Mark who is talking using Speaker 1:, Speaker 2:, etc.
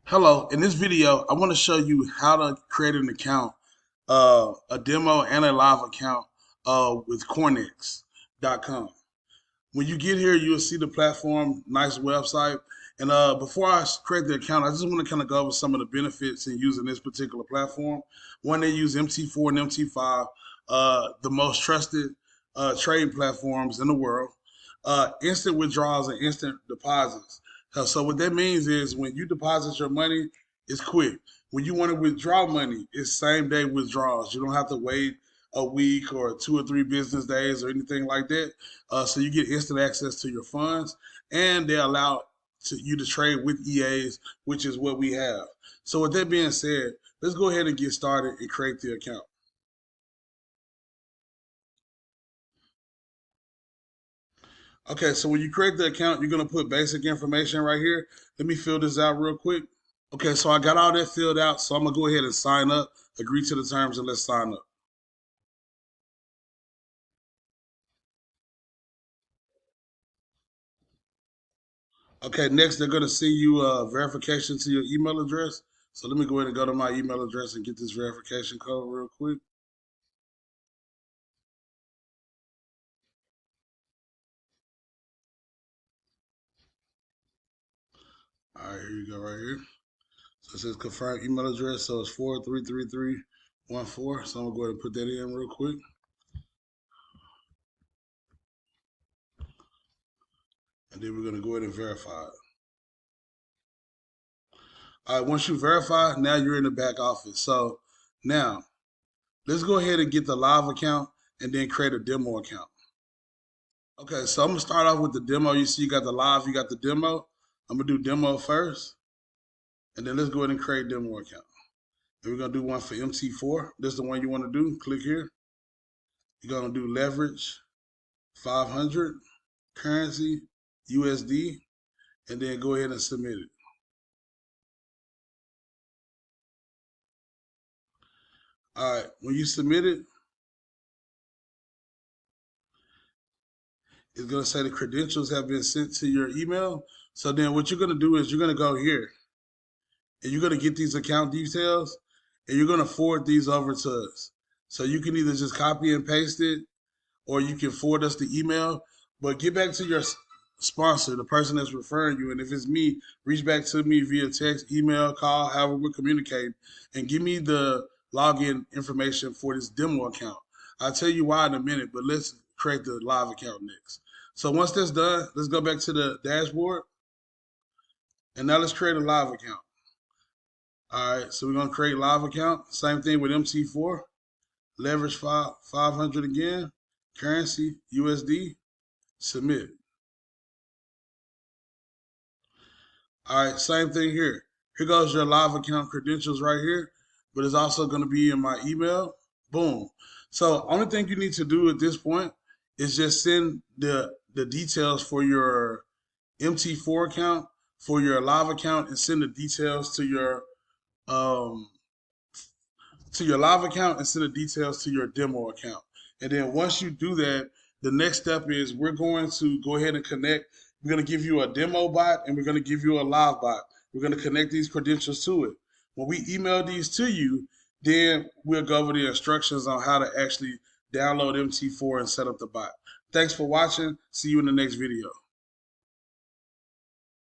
Speaker 1: Hello, in this video, I want to show you how to create an account, a demo and a live account with Coinexx.com. When you get here, you'll see the platform, nice website. And before I create the account, I just want to kind of go over some of the benefits in using this particular platform. One, they use MT4 and MT5, the most trusted trading platforms in the world. Instant withdrawals and instant deposits. So what that means is when you deposit your money, it's quick. When you want to withdraw money, it's same day withdrawals. You don't have to wait a week or 2 or 3 business days or anything like that. So you get instant access to your funds, and they allow you to trade with EAs, which is what we have. So with that being said, let's go ahead and get started and create the account. Okay, so when you create the account, you're gonna put basic information right here. Let me fill this out real quick. Okay, so I got all that filled out, so I'm gonna go ahead and sign up, agree to the terms, and let's sign up. Okay, next they're gonna send you a verification to your email address. So let me go ahead and go to my email address and get this verification code real quick. All right, here you go right here. So it says confirm email address. So it's 433314. So I'm gonna go ahead and put that in real quick. And then we're gonna go ahead and verify it. All right, once you verify, now you're in the back office. So now let's go ahead and get the live account and then create a demo account. Okay, so I'm gonna start off with the demo. You see, you got the live, you got the demo. I'm gonna do demo first, and then let's go ahead and create demo account. And we're gonna do one for MT4. This is the one you want to do. Click here. You're gonna do leverage 500 currency USD, and then go ahead and submit it. All right, when you submit it, it's gonna say the credentials have been sent to your email. So then what you're gonna do is you're gonna go here and you're gonna get these account details and you're gonna forward these over to us. So you can either just copy and paste it or you can forward us the email. But get back to your sponsor, the person that's referring you. And if it's me, reach back to me via text, email, call, however we're communicating, and give me the login information for this demo account. I'll tell you why in a minute, but let's create the live account next. So once that's done, let's go back to the dashboard. And now let's create a live account. All right, so we're gonna create live account. Same thing with MT4. Leverage 500 again. Currency USD. Submit. All right, same thing here. Here goes your live account credentials right here, but it's also going to be in my email. Boom. So only thing you need to do at this point is just send the details for your MT4 account, for your live account, and send the details um to your live account and send the details to your demo account. And then once you do that, the next step is we're going to go ahead and connect. We're going to give you a demo bot and we're going to give you a live bot. We're going to connect these credentials to it. When we email these to you, then we'll go over the instructions on how to actually download MT4 and set up the bot. Thanks for watching. See you in the next video.